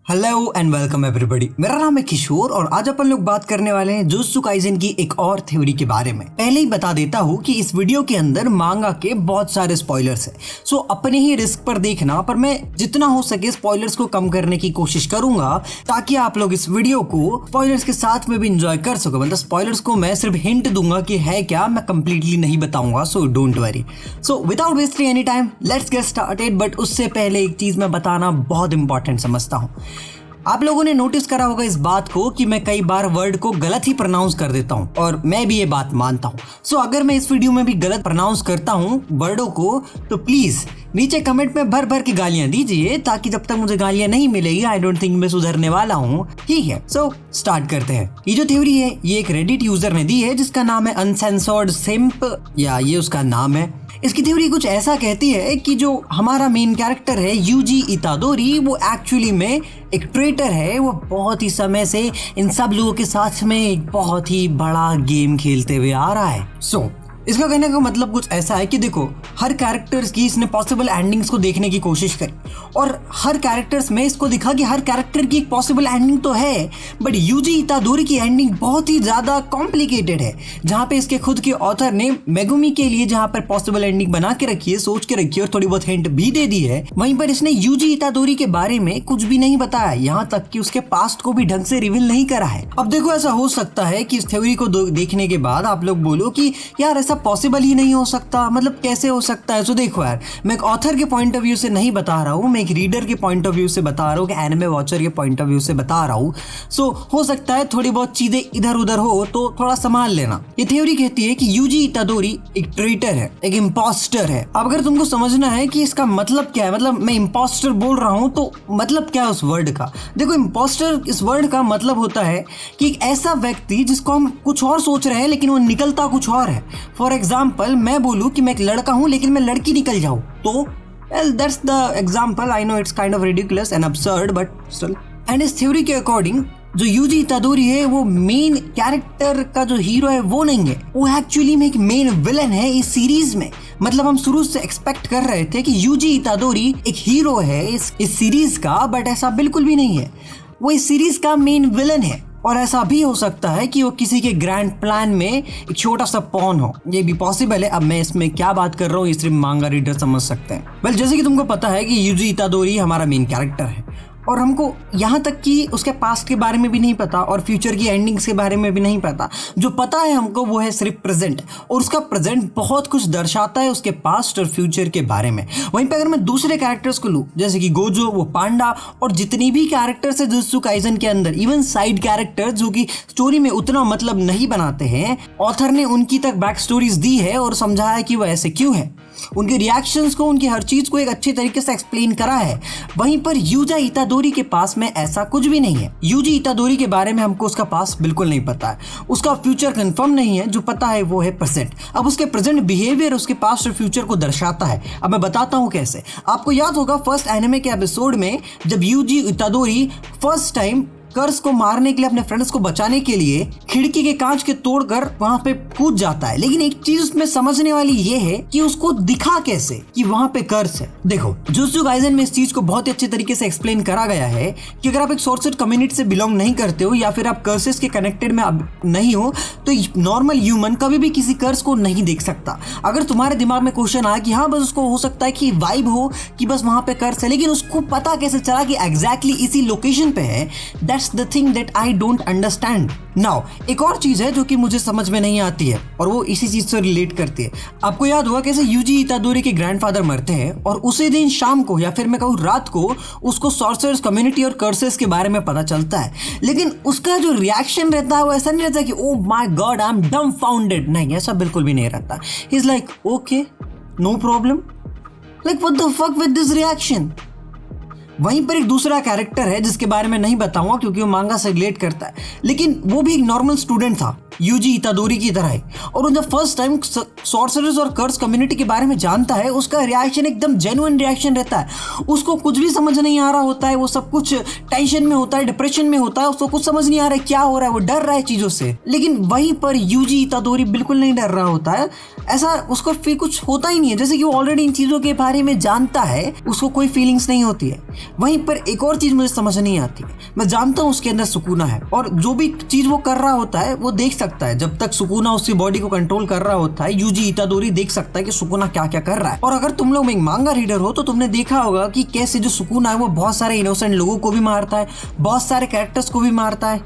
Hello and welcome everybody. मेरा नाम है किशोर और आज अपन लोग बात करने वाले हैं जुजुत्सु काइसेन की एक और थ्योरी के बारे में। पहले ही बता देता हूँ कि इस वीडियो के अंदर मांगा के बहुत सारे स्पॉयलर्स हैं, सो अपने ही रिस्क पर देखना, पर मैं जितना हो सके स्पॉयलर्स को कम करने की कोशिश करूंगा ताकि आप लोग इस वीडियो को स्पॉयलर्स के साथ में भी एंजॉय कर सको। मतलब स्पॉयलर्स को मैं सिर्फ हिंट दूंगा कि है क्या, मैं कंप्लीटली नहीं बताऊंगा, so don't worry. So without wasting any time let's get started. But उससे पहले एक चीज मैं बताना बहुत इंपॉर्टेंट समझता हूँ। आप लोगों ने नोटिस करा होगा इस बात को कि मैं कई बार वर्ड को गलत ही प्रोनाउंस कर देता हूँ और मैं भी ये बात मानता हूँ। सो अगर मैं इस वीडियो में भी गलत प्रोनाउंस करता हूँ वर्डों को तो प्लीज नीचे कमेंट में भर भर के गालियां दीजिए, ताकि जब तक मुझे गालियां नहीं मिलेगी आई डोंट थिंक मैं सुधरने वाला हूँ। ठीक है, सो स्टार्ट करते हैं। ये जो थ्योरी है ये एक रेडिट यूजर ने दी है जिसका नाम है अनसेंसर्ड सिंप, या ये उसका नाम है। इसकी थ्योरी कुछ ऐसा कहती है कि जो हमारा मेन कैरेक्टर है यूजी इतादोरी, वो एक्चुअली में एक ट्रेटर है। वो बहुत ही समय से इन सब लोगों के साथ में एक बहुत ही बड़ा गेम खेलते हुए आ रहा है। सो इसका कहने का मतलब कुछ ऐसा है कि देखो, हर कैरेक्टर्स की इसने पॉसिबल एंडिंग्स को देखने की कोशिश करी और हर कैरेक्टर्स में इसको दिखा कि हर कैरेक्टर की एक पॉसिबल एंडिंग तो है, बट यूजी इतादोरी की एंडिंग बहुत ही ज्यादा कॉम्प्लिकेटेड है। जहाँ पे इसके खुद के ऑथर ने मेगुमी के लिए जहाँ पर पॉसिबल एंडिंग बना के रखी है, सोच के रखी है और थोड़ी बहुत हिंट भी दे दी है, वहीं पर इसने यूजी इतादोरी के बारे में कुछ भी नहीं बताया, यहाँ तक कि उसके पास्ट को भी ढंग से रिवील नहीं करा है। अब देखो, ऐसा हो सकता है कि इस थ्योरी को देखने के बाद आप लोग बोलो कि यार ऐसा पॉसिबल ही नहीं हो सकता, मतलब कैसे हो सकता है। सो देखो यार, मैं एक ऑथर के पॉइंट ऑफ व्यू से नहीं बता रहा हूँ, मैं एक रीडर के पॉइंट ऑफ व्यू से बता रहा हूँ, एनिमे वॉचर के पॉइंट ऑफ व्यू से बता रहा हूँ। सो हो सकता है थोड़ी बहुत चीजें इधर उधर हो तो थोड़ा संभाल लेना। ये थ्योरी कहती है कि यूजी इतादोरी एक ट्रेटर है, एक इम्पोस्टर है। अब अगर तुमको समझना है कि इसका मतलब क्या है, मतलब मैं इम्पोस्टर बोल रहा हूँ तो मतलब क्या है उस वर्ड का। देखो, इम्पोस्टर इस वर्ड का मतलब होता है कि एक ऐसा व्यक्ति जिसको हम कुछ और सोच रहे हैं लेकिन वो निकलता कुछ और है। फॉर एग्जाम्पल, मैं बोलूं कि मैं एक लड़का हूं लेकिन मैं लड़की निकल जाऊं तो well, that's the example. I know it's kind of ridiculous and absurd, but still. And इस थ्योरी के अकॉर्डिंग जो यूजी इतादोरी है वो मेन कैरेक्टर का जो हीरो है वो नहीं है, वो एक्चुअली में एक मेन विलन है इस सीरीज में। मतलब हम शुरू से एक्सपेक्ट कर रहे थे कि यूजी इतादोरी एक हीरो है इस सीरीज का, बट ऐसा बिल्कुल भी नहीं है। वो इस सीरीज का मेन विलन है। और ऐसा भी हो सकता है कि वो किसी के ग्रैंड प्लान में एक छोटा सा पॉन हो, ये भी पॉसिबल है। अब मैं इसमें क्या बात कर रहा हूँ ये सिर्फ मांगा रीडर समझ सकते हैं। वेल, जैसे कि तुमको पता है कि यूजी इतादोरी हमारा मेन कैरेक्टर है और हमको यहाँ तक कि उसके पास्ट के बारे में भी नहीं पता और फ्यूचर की एंडिंग्स के बारे में भी नहीं पता। जो पता है हमको वो है सिर्फ प्रेजेंट, और उसका प्रेजेंट बहुत कुछ दर्शाता है उसके पास्ट और फ्यूचर के बारे में। वहीं पे अगर मैं दूसरे कैरेक्टर्स को लूँ, जैसे कि गोजो, वो पांडा और जितनी भी कैरेक्टर्स है जुजुत्सु काइसेन के अंदर, इवन साइड कैरेक्टर्स जो कि स्टोरी में उतना मतलब नहीं बनाते हैं, ऑथर ने उनकी तक बैक स्टोरीज दी है और समझाया कि वो ऐसे क्यों है, उनके रिएक्शंस को, उनकी हर चीज को एक अच्छे तरीके से एक्सप्लेन करा है। वहीं पर यूजी इतादोरी के पास में ऐसा कुछ भी नहीं है। यूजी इतादोरी के बारे में हमको उसका पास्ट बिल्कुल नहीं पता है, उसका फ्यूचर कंफर्म नहीं है। जो पता है वो है प्रेजेंट। अब उसके प्रेजेंट बिहेवियर उसके पास्ट और फ्यूचर को दर्शाता है। अब मैं बताता हूँ कैसे। आपको याद होगा फर्स्ट एनिमे के एपिसोड में जब यूजी इतादोरी फर्स्ट टाइम कर्स को मारने के लिए, अपने फ्रेंड्स को बचाने के लिए खिड़की के कांच के तोड़कर वहां पे कूद जाता है, लेकिन एक चीज उसमें समझने वाली ये है कि उसको दिखा कैसे कि वहां पे कर्स है। देखो, जुजुत्सु काइसेन में इस चीज को बहुत ही अच्छे तरीके से एक्सप्लेन करा गया है कि अगर आप एक सोर्सेड कम्युनिटी से बिलोंग नहीं करते हो या फिर आप कर्सेस के कनेक्टेड में अब नहीं हो तो नॉर्मल ह्यूमन कभी भी किसी कर्स को नहीं देख सकता। अगर तुम्हारे दिमाग में क्वेश्चन आया कि हाँ बस उसको हो सकता है कि वाइब हो कि बस वहां पे कर्स है, लेकिन उसको पता कैसे चला कि एग्जैक्टली इसी लोकेशन पे है, that's the thing that I don't understand. Now एक और चीज है जो कि मुझे समझ में नहीं आती है और वो इसी चीज से रिलेट करती है। आपको याद होगा कैसे यूजी इतादोरी के ग्रैंडफादर मरते हैं और उसी दिन शाम को या फिर मैं कहूँ रात को उसको सॉर्सरर्स कम्युनिटी और कर्सेस के बारे में पता चलता है, लेकिन उसका जो रिएक्शन रहता है वो ऐसा नहीं रहता कि oh my god I am dumbfounded. नहीं, ऐसा बिल्कुल भी नहीं रहता। He is like okay, no problem, like what the fuck with this reaction. वहीं पर एक दूसरा कैरेक्टर है जिसके बारे में नहीं बताऊंगा क्योंकि वो मांगा से रिलेट करता है, लेकिन वो भी एक नॉर्मल स्टूडेंट था यूजी इतादोरी की तरह ही। और वो जब फर्स्ट टाइम सॉर्सरर्स और कर्स कम्युनिटी के बारे में जानता है, उसका रिएक्शन एकदम जेन्युइन रिएक्शन रहता है। उसको कुछ भी समझ नहीं आ रहा होता है, वो सब कुछ टेंशन में होता है, डिप्रेशन में होता है, उसको कुछ समझ नहीं आ रहा है क्या हो रहा है, वो डर रहा है चीजों से। लेकिन वहीं पर यूजी इतादोरी बिल्कुल नहीं डर रहा होता है, ऐसा उसको फिर कुछ होता ही नहीं है, जैसे कि वो ऑलरेडी इन चीजों के बारे में जानता है, उसको कोई फीलिंग्स नहीं होती है। वहीं पर एक और चीज मुझे समझ नहीं आती है, मैं जानता हूँ उसके अंदर सुकूना है और जो भी चीज वो कर रहा होता है वो देख सकता है। जब तक सुकूना उसकी बॉडी को कंट्रोल कर रहा होता है, यूजी इतादोरी देख सकता है कि सुकूना क्या क्या कर रहा है। और अगर तुम लोग एक मांगा रीडर हो तो तुमने देखा होगा कि कैसे जो सुकूना है वो बहुत सारे इनोसेंट लोगों को भी मारता है, बहुत सारे कैरेक्टर्स को भी मारता है।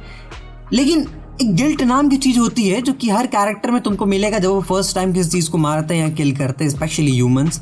लेकिन एक गिल्ट नाम की चीज होती है जो कि हर कैरेक्टर में तुमको मिलेगा जब वो फर्स्ट टाइम किसी चीज को मारते हैं या किल करते हैं, स्पेशली ह्यूमंस।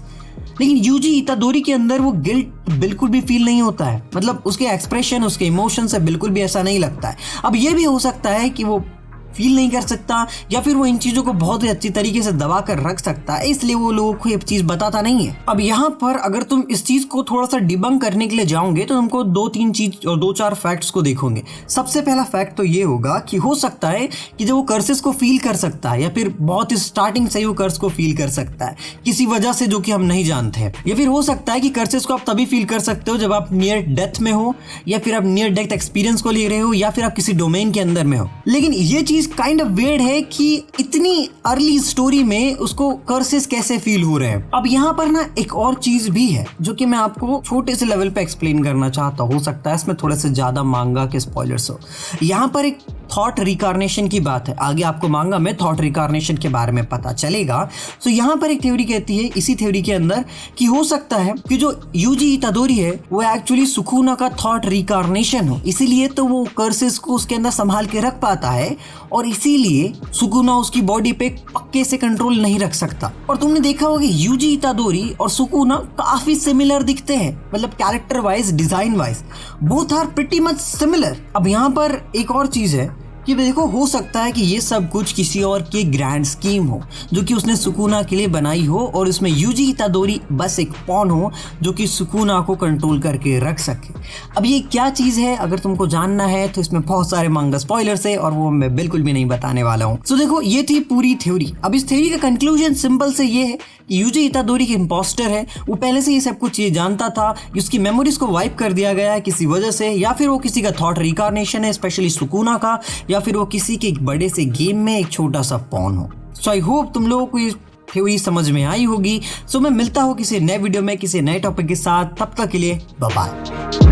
लेकिन यूजी इतादोरी के अंदर वो गिल्ट बिल्कुल भी फील नहीं होता है, मतलब उसके एक्सप्रेशन, उसके इमोशन से बिल्कुल भी ऐसा नहीं लगता है। अब ये भी हो सकता है कि वो फील नहीं कर सकता या फिर वो इन चीजों को बहुत ही अच्छी तरीके से दबा कर रख सकता है, इसलिए वो लोगों को ये चीज बताता नहीं है। अब यहाँ पर अगर तुम इस चीज को थोड़ा सा डिबंक करने के लिए जाओगे तो तुमको 2-3 चीज और 2-4 फैक्ट्स को देखोगे। सबसे पहला फैक्ट तो ये होगा कि हो सकता है कि जब वो कर्सेस को फील कर सकता है या फिर बहुत ही स्टार्टिंग से ही वो कर्स को फील कर सकता है किसी वजह से जो कि हम नहीं जानते हैं, या फिर हो सकता है कि कर्सेस को आप तभी फील कर सकते हो जब आप नियर डेथ में हो या फिर आप नियर डेथ एक्सपीरियंस को ले रहे हो या फिर आप किसी डोमेन के अंदर में हो। लेकिन ये चीज काइंड ऑफ वेird है कि इतनी अर्ली स्टोरी में उसको कर्सेस कैसे फील हो रहे हैं। अब यहाँ पर ना एक और चीज भी है जो कि मैं आपको छोटे से लेवल पे एक्सप्लेन करना चाहता हूँ, हो सकता है इसमें थोड़े से ज्यादा मांगा के स्पॉयलर्स हो। यहाँ पर एक थॉट रिकारनेशन की बात है, आगे आपको मांगा में थॉट रिकारनेशन के बारे में पता चलेगा। तो यहाँ पर एक थ्योरी कहती है, इसी थ्योरी के अंदर, कि हो सकता है कि जो यूजी इतादोरी है वो एक्चुअली सुकुना का थॉट रिकारनेशन हो, इसीलिए तो वो कर्सेस को उसके अंदर संभाल के रख पाता है और इसीलिए सुकुना उसकी बॉडी पे पक्के से कंट्रोल नहीं रख सकता। और तुमने देखा होगा यूजी इतादोरी और सुकुना काफी सिमिलर दिखते हैं, मतलब character wise, design wise both are pretty much similar. अब यहाँ पर एक और चीज है कि देखो, हो सकता है कि ये सब कुछ किसी और की ग्रैंड स्कीम हो जो कि उसने सुकुना के लिए बनाई हो और इसमें यूजी इतादोरी बस एक पॉन हो जो कि सुकुना को कंट्रोल करके रख सके। अब ये क्या चीज़ है, अगर तुमको जानना है तो इसमें बहुत सारे मांगा स्पॉयलर्स है और वो मैं बिल्कुल भी नहीं बताने वाला हूँ। तो देखो, ये थी पूरी थ्योरी। अब इस थ्योरी का कंक्लूजन सिंपल से ये है कि यूजी इतादोरी के इम्पोस्टर है, वो पहले से ये सब कुछ ये जानता था, उसकी मेमोरीज को वाइप कर दिया गया है किसी वजह से, या फिर वो किसी का थॉट रिकारनेशन है, स्पेशली सुकुना का, या फिर वो किसी के एक बड़े से गेम में एक छोटा सा पॉन हो। सो आई होप तुम लोगों को ये थ्योरी समझ में आई होगी। सो मैं मिलता हूँ किसी नए वीडियो में किसी नए टॉपिक के साथ, तब तक के लिए बाय बाय।